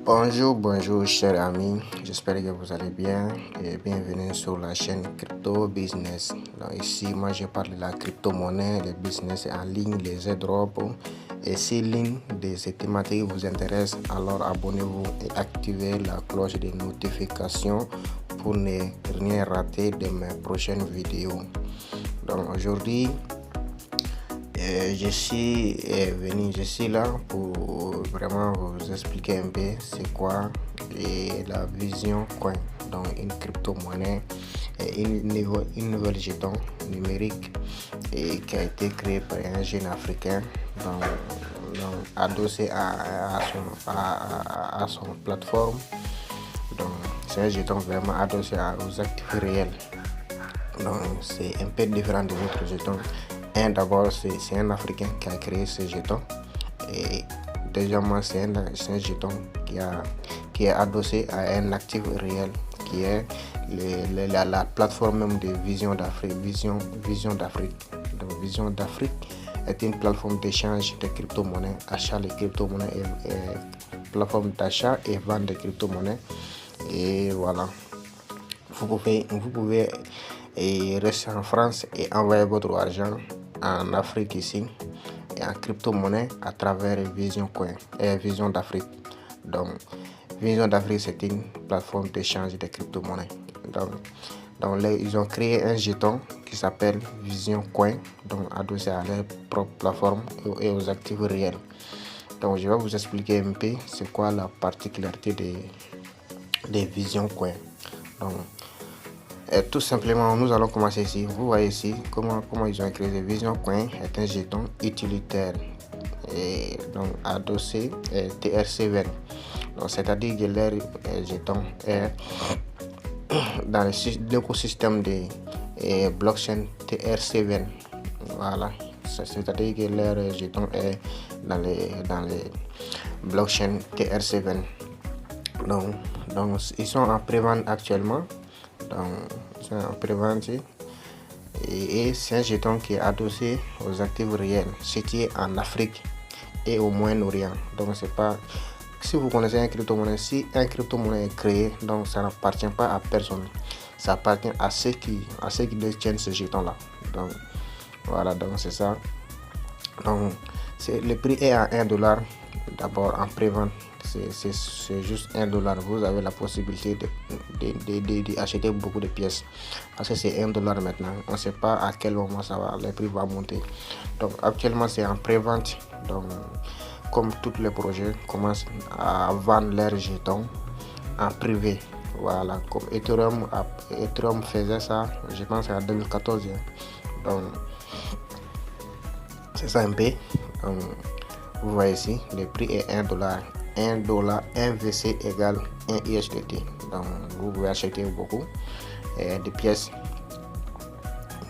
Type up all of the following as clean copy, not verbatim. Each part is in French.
Bonjour chers amis, j'espère que vous allez bien et bienvenue sur la chaîne Crypto Business. Donc ici, moi je parle de la crypto-monnaie, le business en ligne, les airdrops. Et si l'une de ces thématiques vous intéresse, alors abonnez-vous et activez la cloche de notification pour ne rien rater de mes prochaines vidéos. Donc aujourd'hui, je suis là pour vraiment vous expliquer un peu c'est quoi la Vision Coin, donc une crypto-monnaie et une nouvelle jeton numérique qui a été créée par un jeune africain adossé à son plateforme. Donc c'est un jeton vraiment adossé aux actifs réels. Donc c'est un peu différent de votre jeton. D'abord, c'est un Africain qui a créé ce jeton. Et deuxièmement, c'est un jeton qui est adossé à un actif réel qui est la plateforme même de Vision d'Afrique. Vision d'Afrique. Donc, Vision d'Afrique est une plateforme d'échange de crypto-monnaies, achat de crypto-monnaies plateforme d'achat et vente de crypto-monnaies. Et voilà. Vous pouvez rester en France et envoyer votre argent en Afrique ici et en crypto-monnaie à travers Vision Coin et Vision d'Afrique. Donc Vision d'Afrique, c'est une plateforme d'échange de crypto-monnaies. Donc ils ont créé un jeton qui s'appelle Vision Coin, donc adossé à leur propre plateforme et aux actifs réels. Donc je vais vous expliquer un peu c'est quoi la particularité des Vision Coin. Donc tout simplement, nous allons commencer ici. Vous voyez ici comment ils ont créé Vision Coin est un jeton utilitaire et donc adossé TRC20. Donc c'est-à-dire que leur jeton est dans l'écosystème de blockchain TRC20. Voilà, c'est-à-dire que leur jeton est dans les blockchain TRC20. Donc ils sont en pré-vente actuellement. Donc, en prévente et c'est un jeton qui est adossé aux actifs réels situés en Afrique et au Moyen-Orient. Donc c'est pas, si vous connaissez un crypto-monnaie, si un crypto-monnaie est créé, donc ça n'appartient pas à personne, ça appartient à ceux qui détiennent ce jeton là. Donc voilà, donc c'est ça. Donc le prix est à $1 d'abord en pré-vente. C'est juste $1. Vous avez la possibilité d'acheter beaucoup de pièces parce que c'est $1 maintenant. On ne sait pas à quel moment le prix va monter. Donc actuellement c'est en pré-vente. Donc comme tous les projets commencent à vendre leurs jetons en privé. Voilà, comme Ethereum faisait ça, je pense en 2014. Donc c'est ça un peu. Vous voyez ici, le prix est $1. $1 VC égale 1 USDT. Donc vous pouvez acheter beaucoup de pièces.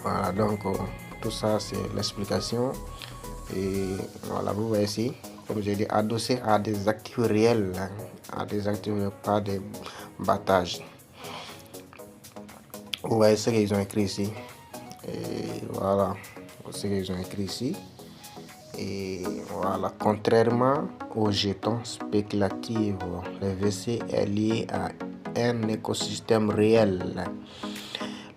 Voilà, donc tout ça c'est l'explication. Et voilà, vous voyez ici, comme j'ai dit, adossé à des actifs réels, à des actifs, pas de battage. Vous voyez ce qu'ils ont écrit ici. Et voilà, ce qu'ils ont écrit ici. Et voilà, contrairement aux jetons spéculatifs, le VC est lié à un écosystème réel.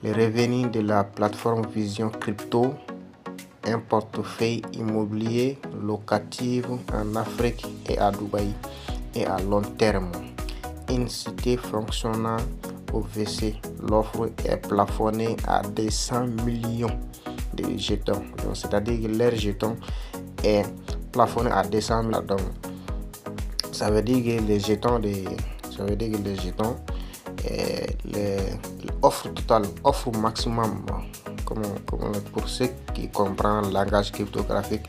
Les revenus de la plateforme Vision Crypto, un portefeuille immobilier locatif en Afrique et à Dubaï et à long terme. Une cité fonctionnant au VC, l'offre est plafonnée à 200 millions de jetons. C'est-à-dire que leur jeton est plafonné à 200 000. Donc ça veut dire que les jetons offre maximum, pour ceux qui comprennent le langage cryptographique,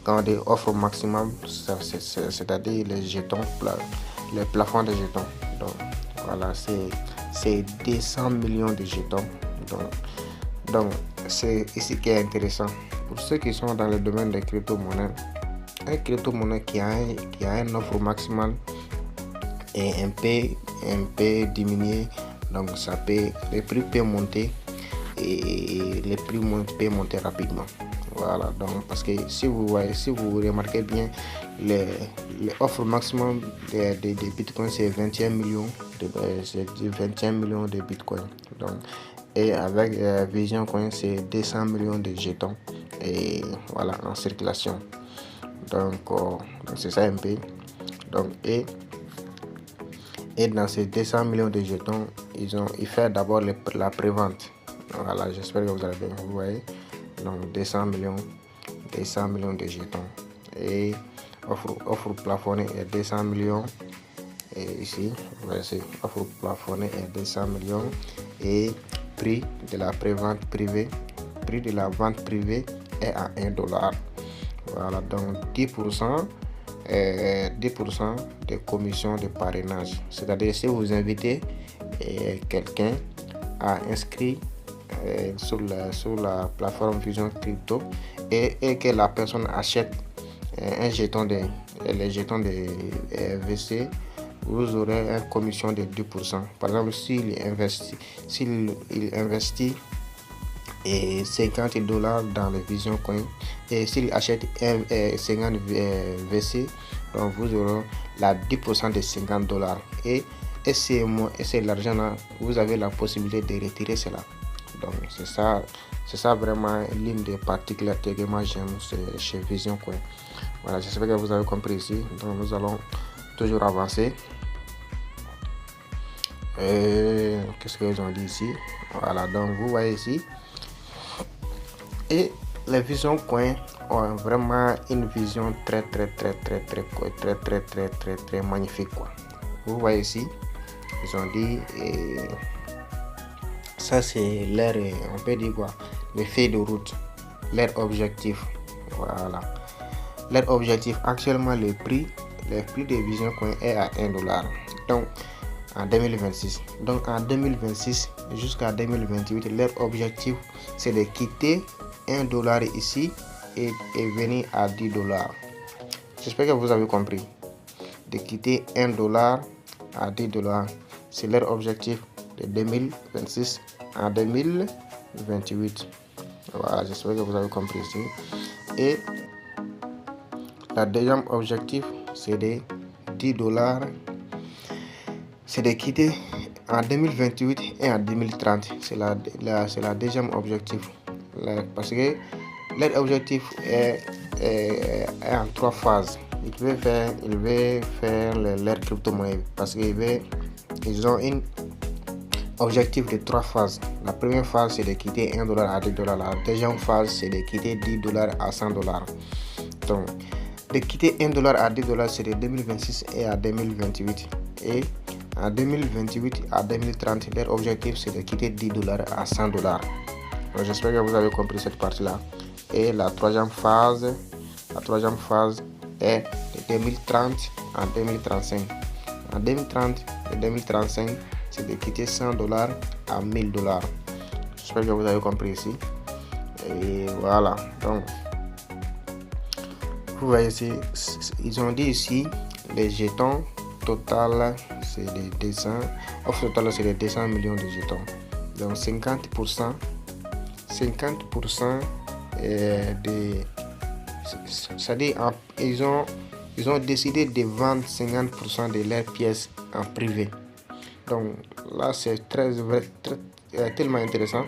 quand on dit offre maximum, c'est-à-dire les jetons, le plafond des jetons. Donc voilà, c'est 200 millions de jetons. Donc c'est ici qui est intéressant. Pour ceux qui sont dans le domaine des crypto-monnaies, un crypto-monnaie qui a une offre maximale est un peu diminué, donc les prix peuvent monter et les prix peuvent monter rapidement. Voilà, donc parce que si vous voyez, si vous remarquez bien, les, les offres maximum des bitcoins, c'est 21 millions c'est 21 millions de bitcoins. Donc, et avec Vision Coin, c'est 200 millions de jetons et voilà en circulation. Donc, c'est ça un peu. Donc, et dans ces 200 millions de jetons, ils font d'abord la prévente. Voilà, j'espère que vous allez bien. Vous voyez, donc 200 millions de jetons. Et offre plafonnée est 200 millions. Et ici, voici, offre plafonnée est 200 millions. Et prix de la prévente privée, prix de la vente privée est à $1. Voilà, donc 10%. 10% de commission de parrainage. C'est-à-dire si vous invitez quelqu'un à inscrire sur la plateforme Vision Crypto et que la personne achète les jetons de VC, vous aurez une commission de 10%. Par exemple, s'il investit et $50 dans le Vision Coin et s'il achète 50 VC, donc vous aurez la 10% de $50 et c'est l'argent là, vous avez la possibilité de retirer cela. Donc c'est ça vraiment l'une des particularités que moi j'aime chez Vision Coin. Voilà, j'espère que vous avez compris ici. Donc nous allons toujours avancer. Qu'est-ce qu'ils ont dit ici? Voilà, donc vous voyez ici. Et les Vision Coin ont vraiment une vision très magnifique quoi. Vous voyez ici, ils ont dit ça c'est leur, on peut dire quoi, les feuilles de route, leur objectif. Voilà, leur objectif actuellement le prix de Vision Coin est à $1. Donc en 2026. Donc en 2026 jusqu'à 2028, leur objectif c'est de quitter $1 ici et venir à $10. J'espère que vous avez compris. De quitter $1 à $10, c'est leur objectif de 2026 à 2028. Voilà, j'espère que vous avez compris ici. Et la deuxième objectif, c'est de $10. C'est de quitter en 2028 et en 2030. C'est la deuxième objectif. Parce que leur objectif est en 3 phases. Ils veulent faire leur crypto-monnaie parce qu'ils ont un objectif de 3 phases. La première phase, c'est de quitter $1 à $10. La deuxième phase, c'est de quitter $10 à $100. Donc, de quitter $1 à $10, c'est de 2026 et à 2028. Et en 2028 à 2030, leur objectif, c'est de quitter $10 à $100. Donc, j'espère que vous avez compris cette partie-là. Et la troisième phase est de 2030 à 2035. En 2030 et 2035, c'est de quitter $100 à $1000. J'espère que vous avez compris ici. Et voilà. Donc, vous voyez ici, ils ont dit ici, les jetons total, c'est de 200. Offre totale, c'est de 200 millions de jetons. Donc, 50%. C'est-à-dire ils ont décidé de vendre 50% de leurs pièces en privé. Donc là c'est tellement intéressant.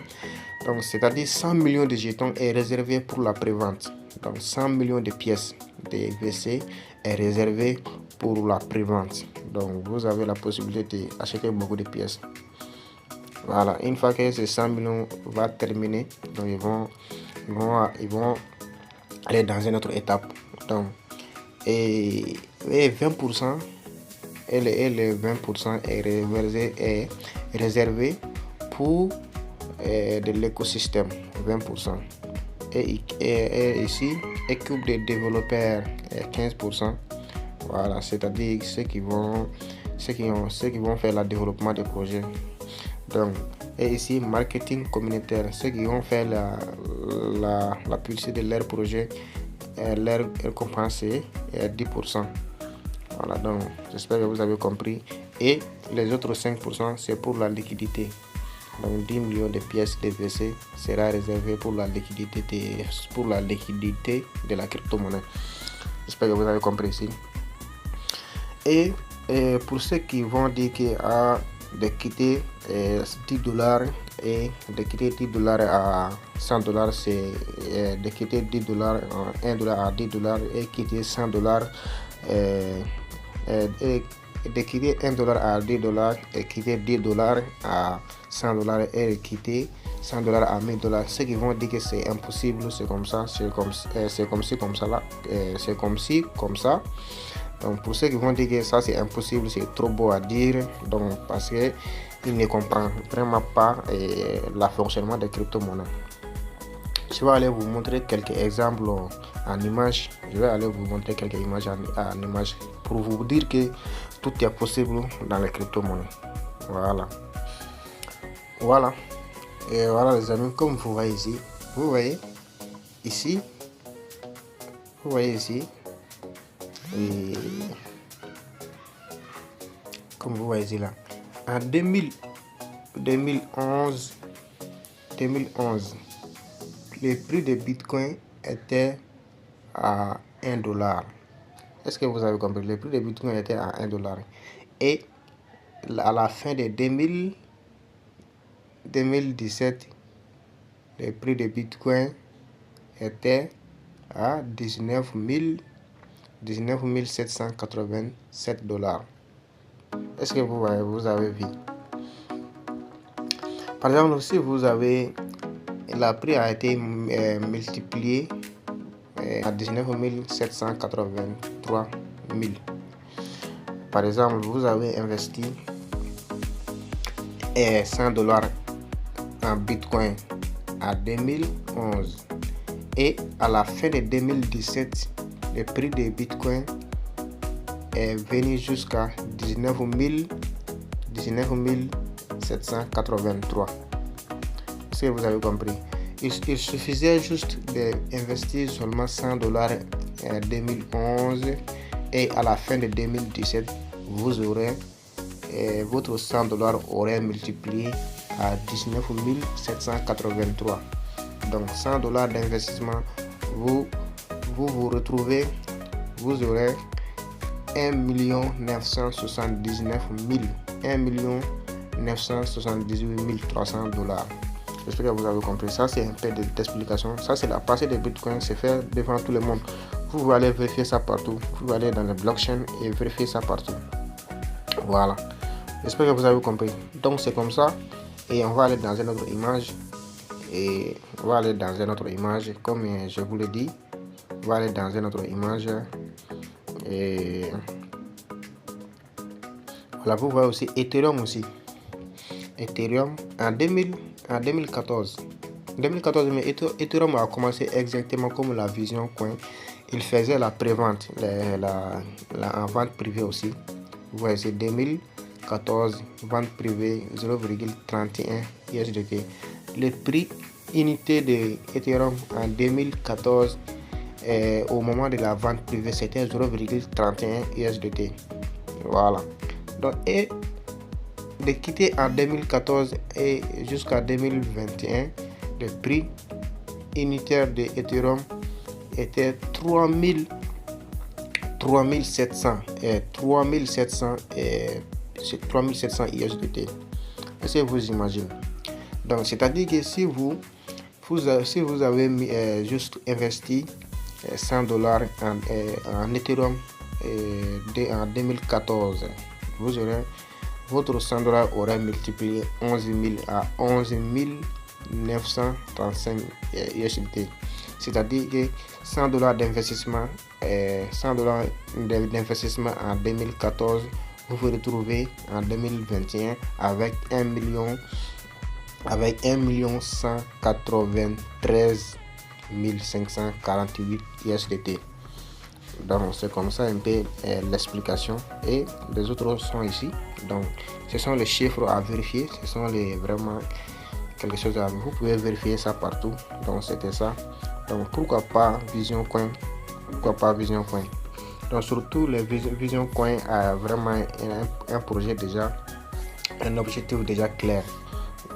Donc c'est-à-dire 100 millions de jetons est réservé pour la prévente. Donc 100 millions de pièces de VC est réservé pour la prévente. Donc vous avez la possibilité d'acheter beaucoup de pièces. Voilà, une fois que ces 100 millions va terminer, donc ils vont aller dans une autre étape. Donc, et 20% et les 20% est réservé pour de l'écosystème. 20%. Et ici, équipe de développeurs 15%. Voilà, c'est-à-dire ceux qui vont faire le développement des projets. Donc, et ici, marketing communautaire, ceux qui vont faire la publicité de leur projet, leur récompense est 10%. Voilà, donc j'espère que vous avez compris. Et les autres 5%, c'est pour la liquidité. Donc 10 millions de pièces DVC sera réservé pour la liquidité de la crypto-monnaie. J'espère que vous avez compris ici. Et pour ceux qui vont dire que de quitter $10 et de quitter $10 à $100, c'est de quitter $10 $1 à $10 et quitter $100 et de quitter $1 à $10 et quitter $10 à $100 et quitter $100 à $1000. Ceux qui vont dire que c'est impossible, c'est comme ça, c'est comme ça. Donc pour ceux qui vont dire que ça c'est impossible, c'est trop beau à dire, donc parce que ils ne comprennent vraiment pas le fonctionnement des crypto-monnaies. Je vais aller vous montrer quelques exemples en images. Je vais aller vous montrer quelques images en images pour vous dire que tout est possible dans les crypto-monnaies. Voilà. Et voilà les amis, comme vous voyez ici, et comme vous voyez ici là, en 2011, le prix de Bitcoin était à $1. Est-ce que vous avez compris? Le prix de Bitcoin était à $1. Et à la fin de 2017, le prix de Bitcoin était à $19 787. Est-ce que vous avez vu? Par exemple, si vous avez, le prix a été multiplié à 19 783 000. Par exemple, vous avez investi $100 en Bitcoin en 2011 et à la fin de 2017, le prix de Bitcoin est venu jusqu'à 19 783. Est-ce que vous avez compris? Il suffisait juste d'investir seulement $100 en 2011 et à la fin de 2017, vous aurez votre $100 aurait multiplié à 19 783. Donc $100 d'investissement, vous retrouvez, vous aurez 1 978 300 $. J'espère que vous avez compris. Ça, c'est un peu d'explication. Ça, c'est la passée de Bitcoin. C'est fait devant tout le monde. Vous pouvez aller vérifier ça partout. Vous pouvez aller dans le blockchain et vérifier ça partout. Voilà. J'espère que vous avez compris. Donc, c'est comme ça. Et on va aller dans une autre image. Comme je vous l'ai dit. On va aller dans une autre image. Et voilà, vous voyez aussi Ethereum aussi. Ethereum en 2014. Mais Ethereum a commencé exactement comme la Vision Coin. Il faisait la prévente, en vente privée aussi. Vous voyez, c'est 2014, vente privée 0,31 USDT. Le prix unité de Ethereum en 2014, au moment de la vente privée, c'était 0,31 USDT. Voilà. Donc, et de quitter en 2014 et jusqu'à 2021, le prix unitaire de Ethereum était 3700 USDT. Est-ce que vous imaginez? Donc, c'est-à-dire que si vous avez juste investi $100 en Ethereum en 2014, vous aurez votre $100 aurait multiplié 11 000 à 11 935 USDT. C'est-à-dire que $100 d'investissement, en 2014, vous vous retrouvez en 2021 avec 1 193 548 USDT. Donc c'est comme ça un peu l'explication, et les autres sont ici. Donc ce sont les chiffres à vérifier, ce sont vraiment quelque chose à vous pouvez vérifier ça partout. Donc c'était ça. Donc pourquoi pas Vision Coin? Donc surtout les Vision Coin a vraiment un projet déjà, un objectif déjà clair.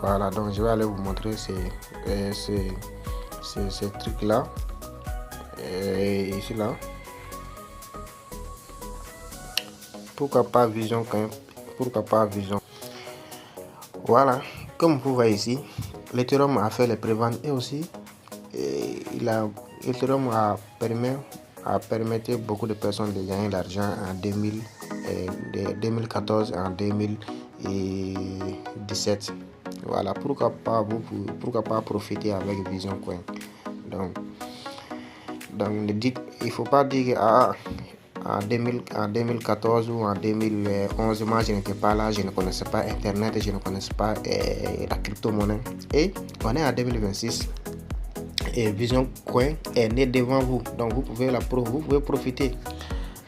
Voilà, donc je vais aller vous montrer ces trucs là. Et ici là. Pourquoi pas Vision quand même? Pourquoi pas Vision? Voilà, comme vous voyez ici, l'Ethereum a fait les préventes et aussi l'Ethereum a permis beaucoup de personnes de gagner l'argent en 2014 et en 2017. Voilà, pourquoi pas profiter avec Vision Coin. Donc il ne faut pas dire que en 2014 ou en 2011, moi je n'étais pas là, je ne connaissais pas Internet, je ne connaissais pas la crypto-monnaie. Et on est en 2026 et Vision Coin est né devant vous. Donc vous pouvez profiter.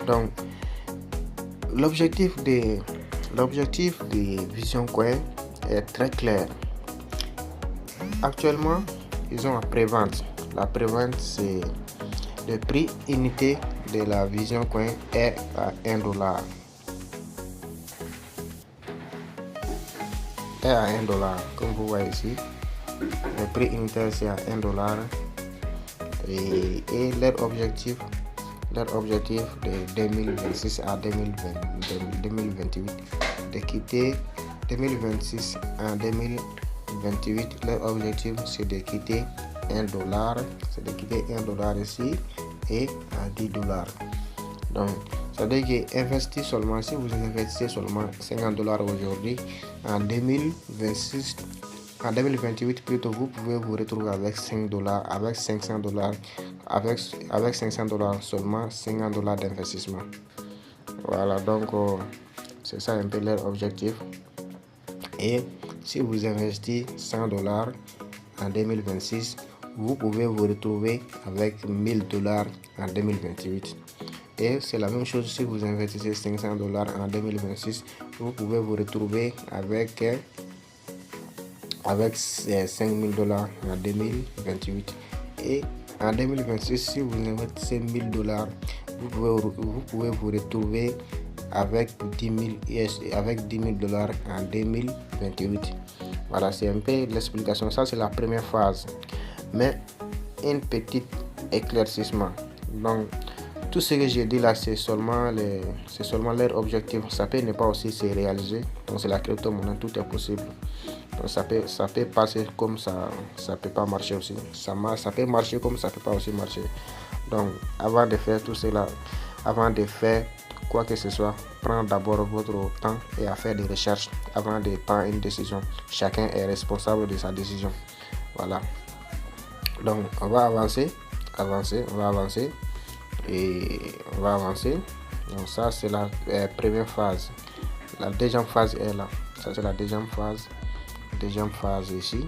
Donc l'objectif de Vision Coin est très clair. Actuellement, ils ont la prévente. La prévente, c'est le prix unité de la Vision Coin est à $1. Comme vous voyez ici, le prix unitaire c'est à $1. Et leur objectif de 2026 à 2028 de quitter 2026 à 2028. Leur objectif c'est de quitter $1, c'est de quitter $1 ici et à $10. Donc ça veut dire que seulement, si vous investissez seulement $50 aujourd'hui, en 2028 plutôt, vous pouvez vous retrouver avec $5, avec $500, avec $500 seulement, $50 d'investissement. Voilà, donc c'est ça un peu leur objectif. Et si vous investissez $100 en 2026, vous pouvez vous retrouver avec $1000 en 2028. Et c'est la même chose si vous investissez $500 en 2026, vous pouvez vous retrouver avec $5000 en 2028. Et en 2026, si vous investissez $1000, vous pouvez vous retrouver avec $10,000 en 2028. Voilà, c'est un peu l'explication. Ça, c'est la première phase. Mais un petit éclaircissement. Donc, tout ce que j'ai dit là, c'est seulement leur objectif. Ça peut ne pas aussi se réaliser. Donc, c'est la crypto-monnaie, tout est possible. Donc, ça peut passer comme ça peut pas marcher aussi. Ça peut marcher comme ça peut pas aussi marcher. Donc, avant de faire tout cela, avant de faire quoi que ce soit, prenez d'abord votre temps et à faire des recherches avant de prendre une décision. Chacun est responsable de sa décision. Voilà. Donc, on va avancer. Donc, ça, c'est la première phase. La deuxième phase est là. Ça, c'est la deuxième phase. Deuxième phase ici.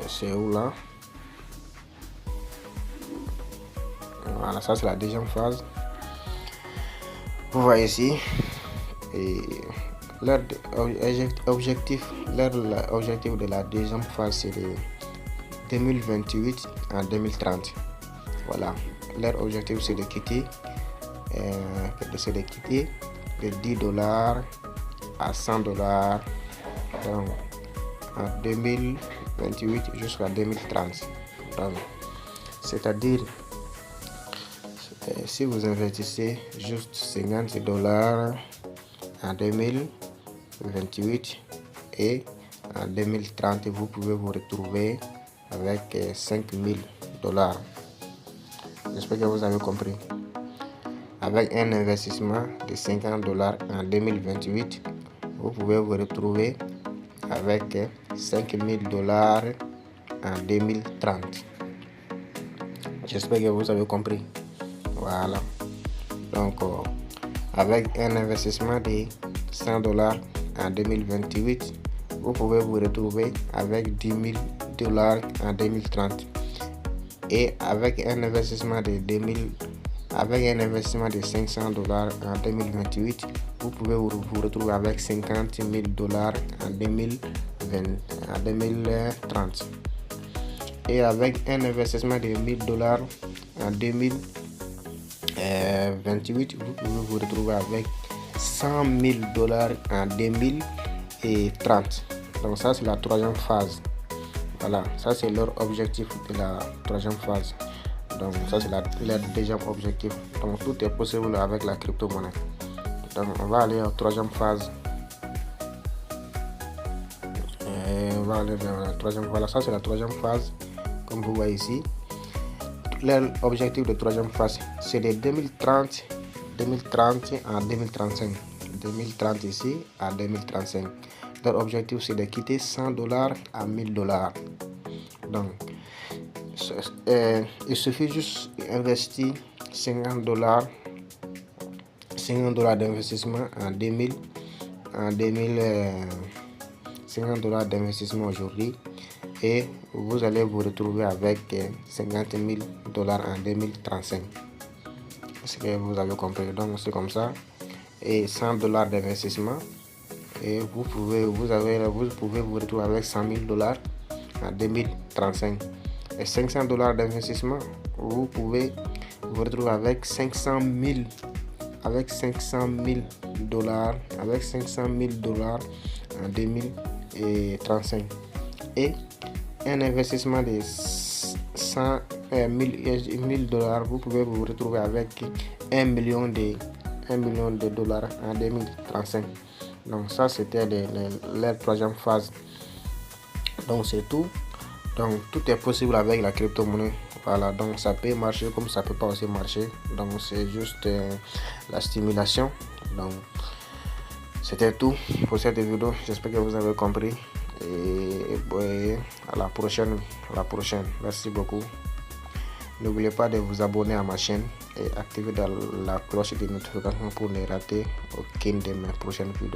C'est où là? Voilà, ça, c'est la deuxième phase. Vous voyez ici. Et leur objectif de la deuxième phase, c'est de 2028 à 2030. Voilà, leur objectif c'est de quitter de $10 à $100 donc, en 2028 jusqu'à 2030. Donc, c'est-à-dire si vous investissez juste $50 en 2028 et en 2030, vous pouvez vous retrouver avec $5,000. J'espère que vous avez compris. Avec un investissement de $50 en 2028, vous pouvez vous retrouver avec $5,000 en 2030. J'espère que vous avez compris. Voilà. Donc, avec un investissement de $100 en 2028, vous pouvez vous retrouver avec $10,000 en 2030. Et avec un investissement de $500 en 2028, vous pouvez vous retrouver avec $50,000 en 2030. Et avec un investissement de $1,000 en 2028, vous pouvez vous retrouver avec $100,000 en 2030. et 30. Donc ça, c'est la troisième phase. Voilà, ça c'est leur objectif de la troisième phase. Donc ça c'est leur deuxième objectif. Donc tout est possible avec la crypto-monnaie. Donc on va aller en troisième phase. Et on va aller vers la troisième. Voilà, ça c'est la troisième phase. Comme vous voyez ici, leur objectif de troisième phase, c'est de 2030 à 2035. 2030 ici à 2035. Leur objectif, c'est de quitter $100 à $1000. Donc, il suffit juste d'investir $50 d'investissement en 50 dollars d'investissement aujourd'hui, et vous allez vous retrouver avec $50 000 en 2035. Est-ce que vous avez compris? Donc c'est comme ça. Et $100 d'investissement, et vous pouvez vous retrouver avec $100 000 en 2035. Et $500 d'investissement, vous pouvez vous retrouver avec $500 000 en 2035. Et un investissement de $100 000, vous pouvez vous retrouver avec $1 million en 2035. Donc ça, c'était la troisième phase. Donc c'est tout. Donc tout est possible avec la crypto-monnaie. Voilà, donc ça peut marcher comme ça peut pas aussi marcher. Donc c'est juste la stimulation. Donc c'était tout pour cette vidéo. J'espère que vous avez compris. Et à la prochaine. Merci beaucoup. N'oubliez pas de vous abonner à ma chaîne et activer la cloche de notification pour ne rater aucune de mes prochaines vidéos.